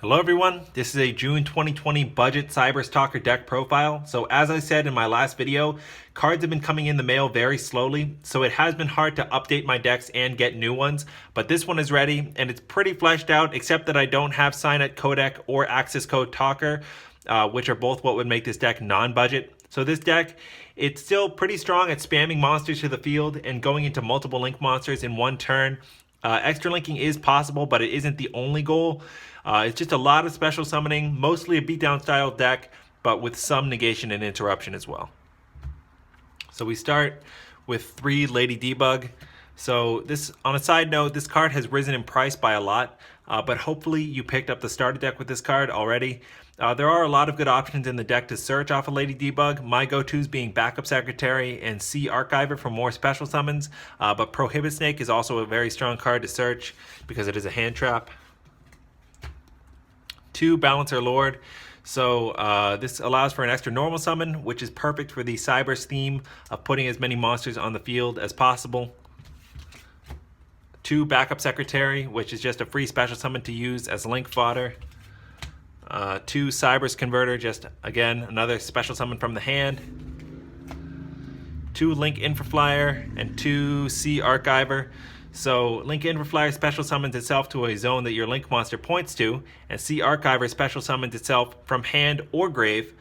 Hello everyone, this is a June 2020 budget Cyberse Talker deck profile. So as I said in my last video, cards have been coming in the mail very slowly, so it has been hard to update my decks and get new ones, but this one is ready and it's pretty fleshed out, except that I don't have Signet Codec or Access Code Talker, which are both what would make this deck non-budget. So this deck, it's still pretty strong at spamming monsters to the field and going into multiple link monsters in one turn. Extra linking is possible, but it isn't the only goal. It's just a lot of special summoning, mostly a beatdown style deck, but with some negation and interruption as well. So we start with 3 Lady Debug. So this, on a side note, this card has risen in price by a lot, but hopefully you picked up the starter deck with this card already. There are a lot of good options in the deck to search off of Lady Debug, my go-tos being Backup Secretary and C Archiver for more special summons, but Prohibit Snake is also a very strong card to search because it is a hand trap. 2 Balancer Lord. So this allows for an extra normal summon, which is perfect for the Cyberse theme of putting as many monsters on the field as possible. 2 Backup Secretary, which is just a free special summon to use as link fodder. 2 Cyberse Converter, just again another special summon from the hand. 2 Link Infraflyer and 2 C Archiver. So Link Infraflyer special summons itself to a zone that your link monster points to, and C Archiver special summons itself from hand or grave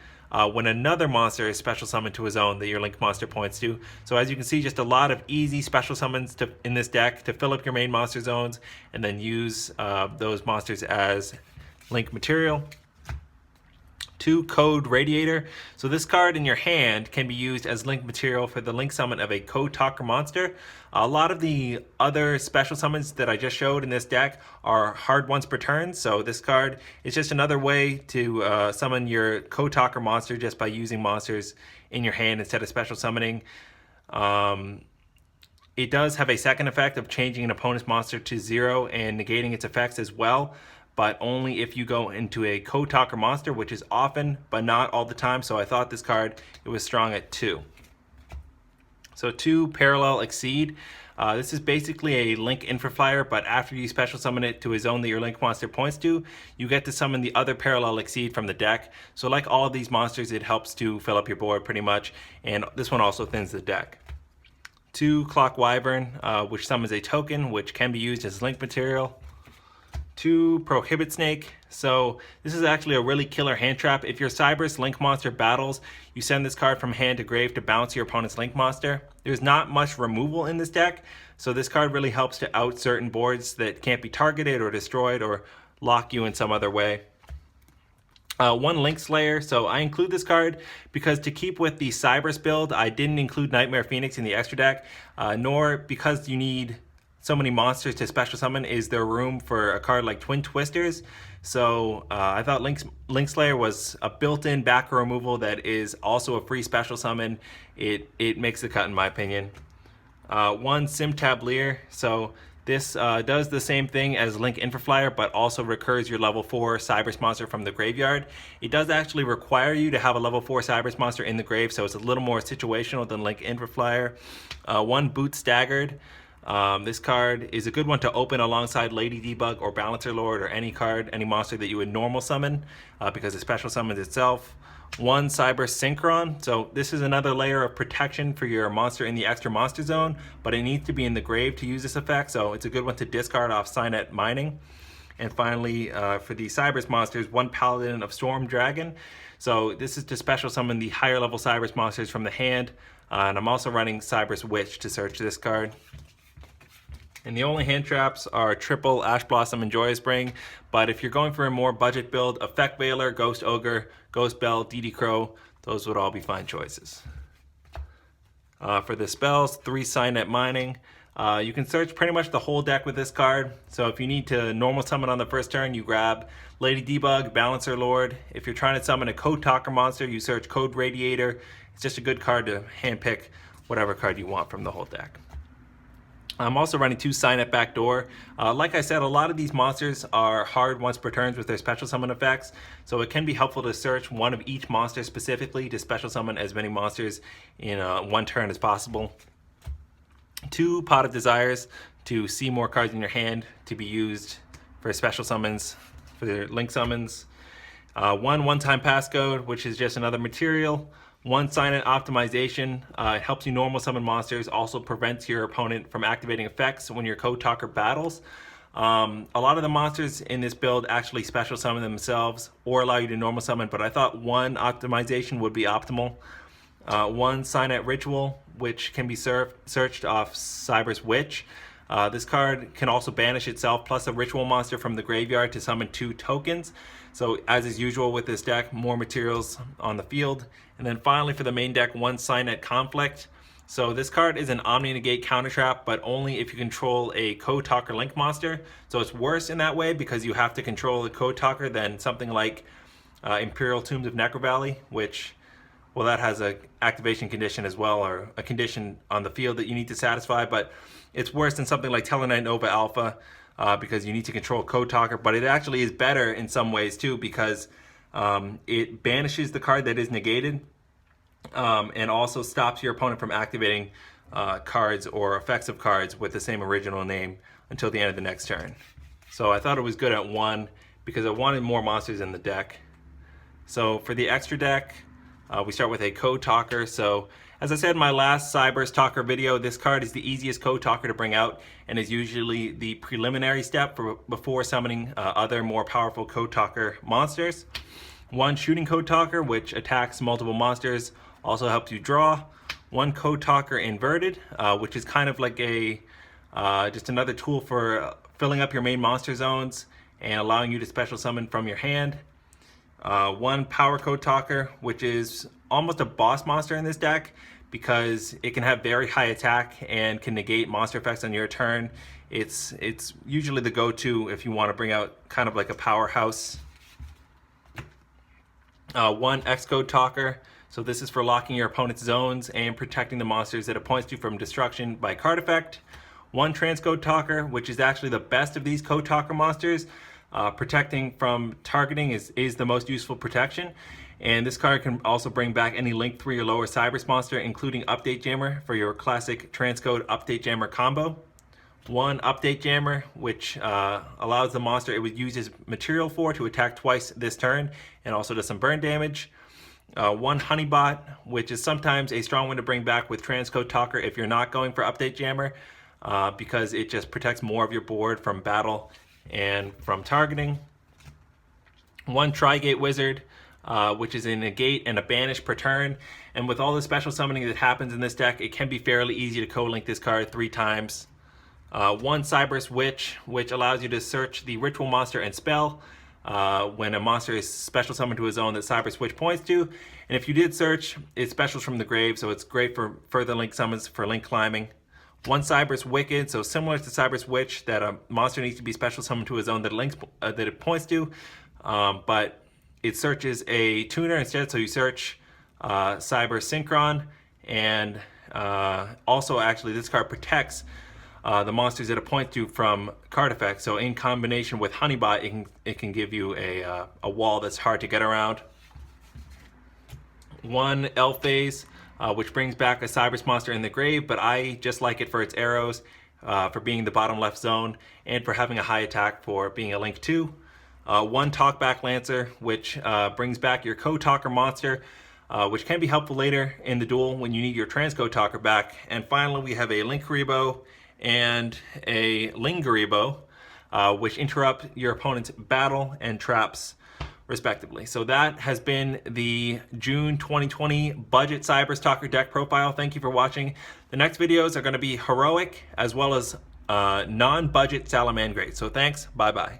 when another monster is special summoned to a zone that your link monster points to. So as you can see, just a lot of easy special summons in this deck to fill up your main monster zones and then use those monsters as link material. 2 Code Radiator. So this card in your hand can be used as link material for the link summon of a Code Talker monster. A lot of the other special summons that I just showed in this deck are hard once per turn, so this card is just another way to summon your Code Talker monster just by using monsters in your hand instead of special summoning. It does have a second effect of changing an opponent's monster to 0 and negating its effects as well, but only if you go into a Code Talker monster, which is often, but not all the time. So I thought this card, it was strong at 2. So 2 Parallel Exceed. This is basically a Link Infraflyer, but after you special summon it to a zone that your link monster points to, you get to summon the other Parallel Exceed from the deck. So like all of these monsters, it helps to fill up your board pretty much, and this one also thins the deck. 2 Clock Wyvern, which summons a token, which can be used as link material. 2 Prohibit Snake. So this is actually a really killer hand trap. If your Cyberse link monster battles, you send this card from hand to grave to bounce your opponent's link monster. There's not much removal in this deck, so this card really helps to out certain boards that can't be targeted or destroyed or lock you in some other way. 1 Link Slayer. So I include this card because to keep with the Cyberse build, I didn't include Nightmare Phoenix in the extra deck, nor because you need so many monsters to special summon is there room for a card like Twin Twisters. So I thought Link Slayer was a built-in back row removal that is also a free special summon. It makes the cut in my opinion. 1 Sim Tablier. So this does the same thing as Link Infraflyer, but also recurs your level 4 Cyberse monster from the graveyard. It does actually require you to have a level 4 Cyberse monster in the grave, so it's a little more situational than Link Infraflyer. 1 Boot Staggered. This card is a good one to open alongside Lady Debug or Balancer Lord or any card, any monster that you would normal summon because it special summons itself. 1 Cyberse Synchron. So this is another layer of protection for your monster in the extra monster zone, but it needs to be in the grave to use this effect, so it's a good one to discard off Signet Mining. And finally, for the Cyberse monsters, 1 Paladin of Storm Dragon. So this is to special summon the higher level Cyberse monsters from the hand, and I'm also running Cyberse Witch to search this card. And the only hand traps are triple Ash Blossom and Joyous Spring, but if you're going for a more budget build, Effect Veiler, Ghost Ogre, Ghost Bell, DD Crow, those would all be fine choices. For the spells, 3 Signet Mining. You can search pretty much the whole deck with this card. So if you need to normal summon on the first turn, you grab Lady Debug, Balancer Lord. If you're trying to summon a Code Talker monster, you search Code Radiator. It's just a good card to handpick whatever card you want from the whole deck. I'm also running 2 Signet Backdoor. Like I said, a lot of these monsters are hard once per turns with their special summon effects, so it can be helpful to search one of each monster specifically to special summon as many monsters in one turn as possible. 2 Pot of Desires to see more cards in your hand to be used for special summons for their link summons. One-time passcode, which is just another material. One silent optimization. It helps you normal summon monsters, also prevents your opponent from activating effects when your Code Talker battles. A lot of the monsters in this build actually special summon themselves or allow you to normal summon, but I thought one optimization would be optimal. One Signet Ritual, which can be searched off Cyberse Witch. This card can also banish itself plus a ritual monster from the graveyard to summon 2 tokens. So as is usual with this deck, more materials on the field. And then finally for the main deck, one Signet Conflict. So this card is an Omni Negate counter trap, but only if you control a Code Talker Link monster. So it's worse in that way because you have to control a Code Talker than something like Imperial Tombs of Necrovalley, which, well, that has a activation condition as well, or a condition on the field that you need to satisfy, but it's worse than something like Tellarknight Nova Alpha because you need to control Code Talker, but it actually is better in some ways too because it banishes the card that is negated and also stops your opponent from activating cards or effects of cards with the same original name until the end of the next turn. So I thought it was good at 1 because I wanted more monsters in the deck. So for the extra deck, we start with a Code Talker. So as I said in my last Cyberse Talker video, this card is the easiest Code Talker to bring out and is usually the preliminary step before summoning other more powerful Code Talker monsters. One Shooting Code Talker, which attacks multiple monsters, also helps you draw. One Code Talker Inverted, which is kind of like a just another tool for filling up your main monster zones and allowing you to special summon from your hand. One Power Code Talker, which is almost a boss monster in this deck because it can have very high attack and can negate monster effects on your turn. It's usually the go-to if you want to bring out kind of like a powerhouse. One X-Code Talker, so this is for locking your opponent's zones and protecting the monsters that it points to from destruction by card effect. One Transcode Talker, which is actually the best of these Code Talker monsters. Protecting from targeting is the most useful protection, and this card can also bring back any Link 3 or lower Cyberse monster, including Update Jammer for your classic Transcode Update Jammer combo. One Update Jammer, which allows the monster it would use his material for to attack twice this turn and also does some burn damage. One Honeybot, which is sometimes a strong one to bring back with Transcode Talker if you're not going for Update Jammer, because it just protects more of your board from battle and from targeting. One Tri-Gate Wizard, which is a negate and a banish per turn, and with all the special summoning that happens in this deck, it can be fairly easy to co-link this card 3 times. One Cyberse Witch, which allows you to search the ritual monster and spell when a monster is special summoned to a zone that Cyberse Witch points to, and if you did search, it specials from the grave, so it's great for further link summons for link climbing. One Cyberse Wicked, so similar to Cyberse Witch, that a monster needs to be special summoned to a zone that that it points to, but it searches a tuner instead, so you search Cyberse Synchron, and also actually this card protects the monsters that it points to from card effects, so in combination with Honeybot, it can give you a wall that's hard to get around. One Elf Phase, which brings back a Cyberse monster in the grave, but I just like it for its arrows, for being the bottom left zone, and for having a high attack for being a Link 2. One Talkback Lancer, which brings back your Code Talker monster, which can be helpful later in the duel when you need your Transcode Talker back. And finally, we have a Linkuriboh and a Linguriboh, which interrupt your opponent's battle and traps respectively. So that has been the June 2020 budget Cyberse Talker deck profile. Thank you for watching. The next videos are going to be heroic as well as non-budget Salamandrate. So thanks, bye-bye.